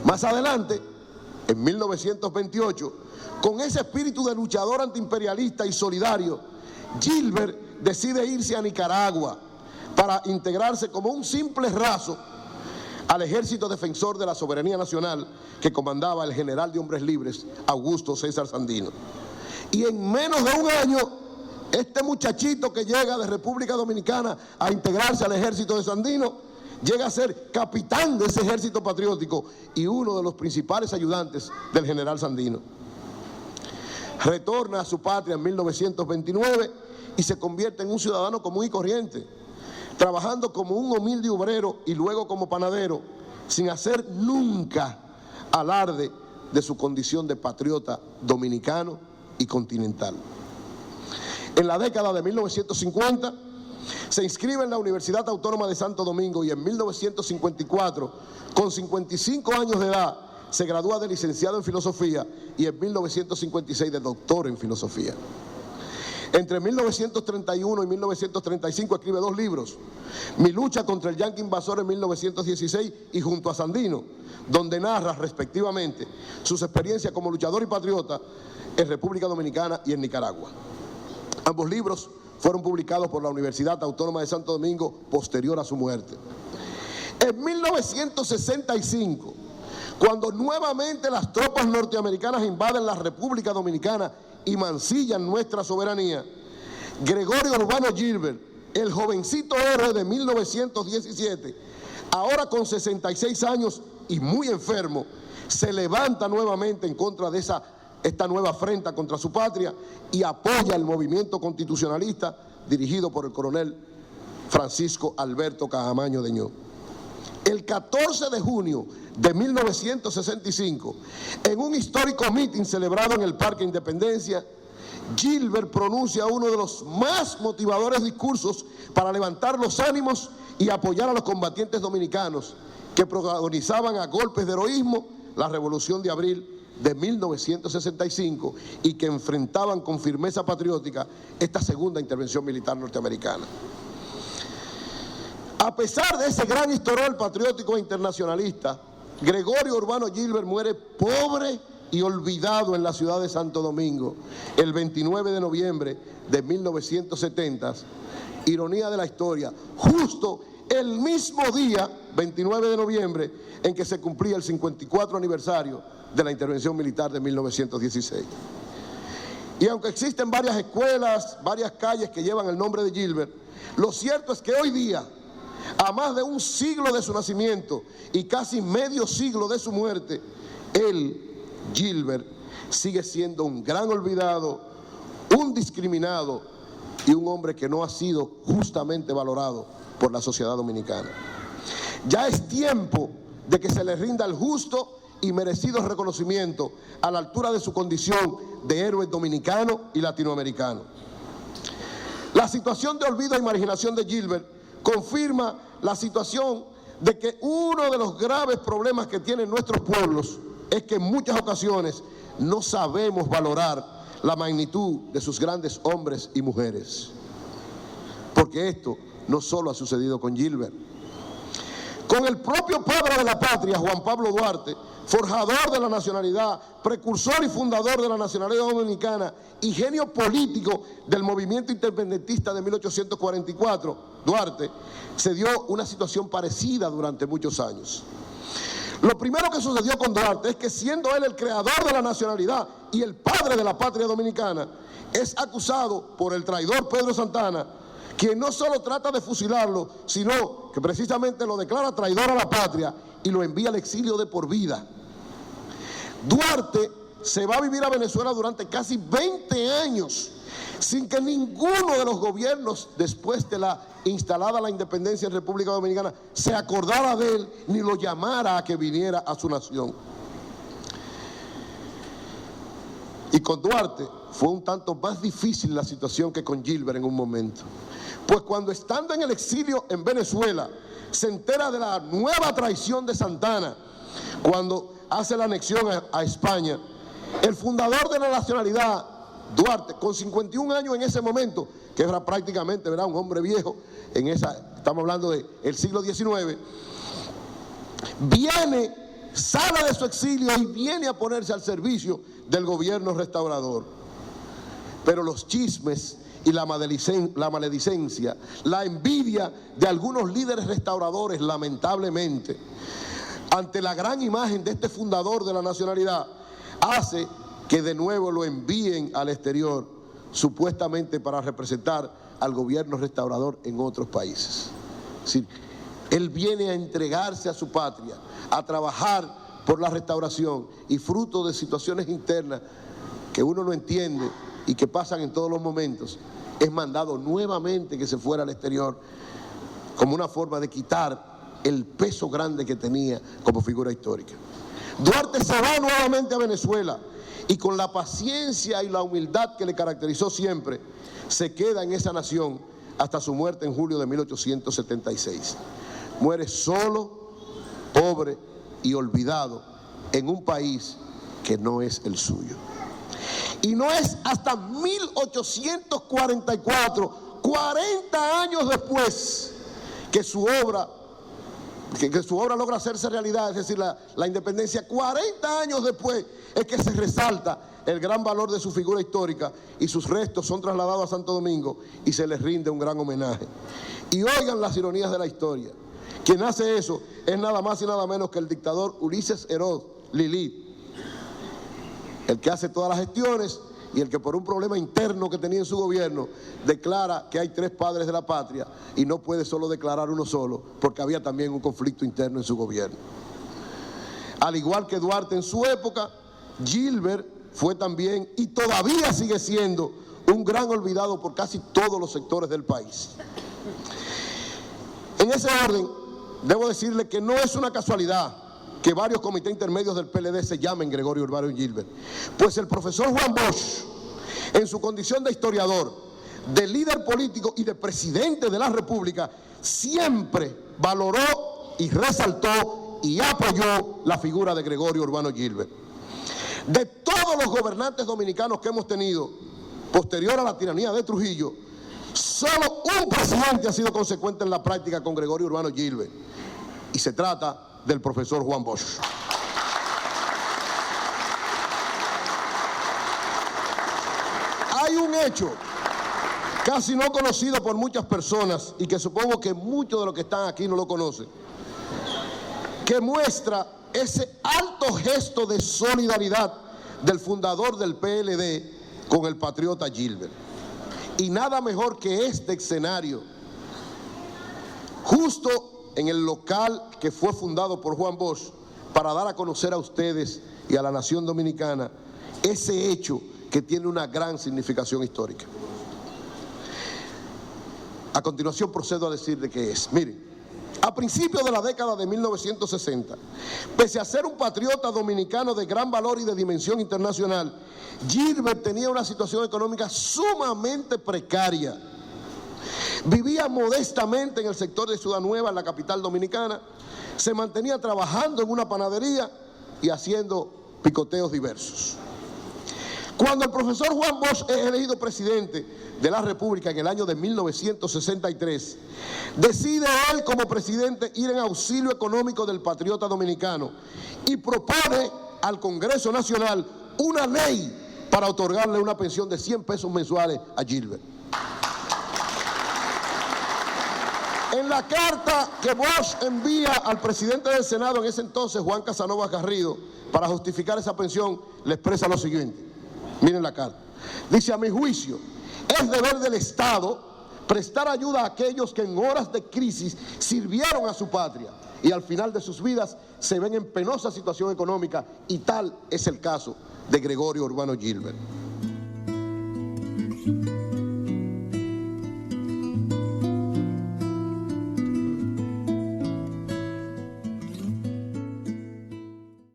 Más adelante, en 1928, con ese espíritu de luchador antiimperialista y solidario, Gilbert decide irse a Nicaragua para integrarse como un simple raso al ejército defensor de la soberanía nacional que comandaba el general de hombres libres, Augusto César Sandino. Y en menos de un año, este muchachito que llega de República Dominicana a integrarse al ejército de Sandino, llega a ser capitán de ese ejército patriótico y uno de los principales ayudantes del general Sandino. Retorna a su patria en 1929 y se convierte en un ciudadano común y corriente, trabajando como un humilde obrero y luego como panadero, sin hacer nunca alarde de su condición de patriota dominicano y continental. En la década de 1950, se inscribe en la Universidad Autónoma de Santo Domingo y en 1954, con 55 años de edad, se gradúa de licenciado en filosofía y en 1956 de doctor en filosofía. Entre 1931 y 1935 escribe 2 libros, Mi lucha contra el yanqui invasor en 1916 y Junto a Sandino, donde narra respectivamente sus experiencias como luchador y patriota en República Dominicana y en Nicaragua. Ambos libros fueron publicados por la Universidad Autónoma de Santo Domingo posterior a su muerte. En 1965, cuando nuevamente las tropas norteamericanas invaden la República Dominicana y mancillan nuestra soberanía, Gregorio Urbano Gilbert, el jovencito héroe de 1917, ahora con 66 años y muy enfermo, se levanta nuevamente en contra de esta nueva afrenta contra su patria y apoya el movimiento constitucionalista dirigido por el coronel Francisco Alberto Caamaño Deñó. El 14 de junio de 1965, en un histórico mitin celebrado en el Parque Independencia, Gilbert pronuncia uno de los más motivadores discursos para levantar los ánimos y apoyar a los combatientes dominicanos que protagonizaban a golpes de heroísmo la Revolución de Abril de 1965 y que enfrentaban con firmeza patriótica esta segunda intervención militar norteamericana. A pesar de ese gran historial patriótico e internacionalista, Gregorio Urbano Gilbert muere pobre y olvidado en la ciudad de Santo Domingo el 29 de noviembre de 1970, ironía de la historia, justo el mismo día, 29 de noviembre, en que se cumplía el 54 aniversario de la intervención militar de 1916. Y aunque existen varias escuelas, varias calles que llevan el nombre de Gilbert, lo cierto es que hoy día, a más de un siglo de su nacimiento y casi medio siglo de su muerte, él, Gilbert, sigue siendo un gran olvidado, un discriminado y un hombre que no ha sido justamente valorado por la sociedad dominicana. Ya es tiempo de que se le rinda el justo y merecido reconocimiento a la altura de su condición de héroe dominicano y latinoamericano. La situación de olvido y marginación de Gilbert confirma la situación de que uno de los graves problemas que tienen nuestros pueblos es que en muchas ocasiones no sabemos valorar la magnitud de sus grandes hombres y mujeres. Porque esto no solo ha sucedido con Gilbert. Con el propio padre de la patria, Juan Pablo Duarte, forjador de la nacionalidad, precursor y fundador de la nacionalidad dominicana y genio político del movimiento independentista de 1844, Duarte, se dio una situación parecida durante muchos años. Lo primero que sucedió con Duarte es que, siendo él el creador de la nacionalidad y el padre de la patria dominicana, es acusado por el traidor Pedro Santana, quien no solo trata de fusilarlo, sino que precisamente lo declara traidor a la patria y lo envía al exilio de por vida. Duarte se va a vivir a Venezuela durante casi 20 años, sin que ninguno de los gobiernos, después de la instalada la independencia en República Dominicana, se acordara de él ni lo llamara a que viniera a su nación. Y con Duarte fue un tanto más difícil la situación que con Gilbert en un momento. Pues cuando, estando en el exilio en Venezuela, se entera de la nueva traición de Santana, cuando hace la anexión a España, el fundador de la nacionalidad Duarte, con 51 años en ese momento, que era prácticamente, ¿verdad?, un hombre viejo, estamos hablando del siglo XIX, sale de su exilio y viene a ponerse al servicio del gobierno restaurador. Pero los chismes y la maledicencia, la envidia de algunos líderes restauradores, lamentablemente, ante la gran imagen de este fundador de la nacionalidad, hace que de nuevo lo envíen al exterior, supuestamente para representar al gobierno restaurador en otros países. Es decir, él viene a entregarse a su patria, a trabajar por la restauración, y fruto de situaciones internas que uno no entiende y que pasan en todos los momentos, es mandado nuevamente que se fuera al exterior como una forma de quitar el peso grande que tenía como figura histórica. Duarte se va nuevamente a Venezuela y con la paciencia y la humildad que le caracterizó siempre, se queda en esa nación hasta su muerte en julio de 1876. Muere solo, pobre y olvidado en un país que no es el suyo. Y no es hasta 1844, 40 años después, que su obra logra hacerse realidad, es decir, la independencia. 40 años después es que se resalta el gran valor de su figura histórica y sus restos son trasladados a Santo Domingo y se les rinde un gran homenaje. Y oigan las ironías de la historia. Quien hace eso es nada más y nada menos que el dictador Ulises Herod Lili, el que hace todas las gestiones y el que por un problema interno que tenía en su gobierno declara que hay 3 padres de la patria y no puede solo declarar uno solo porque había también un conflicto interno en su gobierno. Al igual que Duarte en su época, Gilbert fue también y todavía sigue siendo un gran olvidado por casi todos los sectores del país. En ese orden, debo decirle que no es una casualidad que varios comités intermedios del PLD se llamen Gregorio Urbano Gilbert, pues el profesor Juan Bosch, en su condición de historiador, de líder político y de presidente de la República, siempre valoró y resaltó y apoyó la figura de Gregorio Urbano Gilbert. De todos los gobernantes dominicanos que hemos tenido posterior a la tiranía de Trujillo, solo un presidente ha sido consecuente en la práctica con Gregorio Urbano Gilbert, y se trata del profesor Juan Bosch. Hay un hecho casi no conocido por muchas personas y que supongo que muchos de los que están aquí no lo conocen, que muestra ese alto gesto de solidaridad del fundador del PLD con el patriota Gilbert. Y nada mejor que este escenario, justo en el local que fue fundado por Juan Bosch, para dar a conocer a ustedes y a la nación dominicana ese hecho que tiene una gran significación histórica. A continuación procedo a decir de qué es. Miren, a principios de la década de 1960, pese a ser un patriota dominicano de gran valor y de dimensión internacional, Gilbert tenía una situación económica sumamente precaria. Vivía modestamente en el sector de Ciudad Nueva, en la capital dominicana. Se mantenía trabajando en una panadería y haciendo picoteos diversos. Cuando el profesor Juan Bosch es elegido presidente de la República en el año de 1963, decide él como presidente ir en auxilio económico del patriota dominicano y propone al Congreso Nacional una ley para otorgarle una pensión de 100 pesos mensuales a Gilbert. En la carta que Bosch envía al presidente del Senado en ese entonces, Juan Casanova Garrido, para justificar esa pensión, le expresa lo siguiente. Miren la carta. Dice: a mi juicio, es deber del Estado prestar ayuda a aquellos que en horas de crisis sirvieron a su patria y al final de sus vidas se ven en penosa situación económica, y tal es el caso de Gregorio Urbano Gilbert.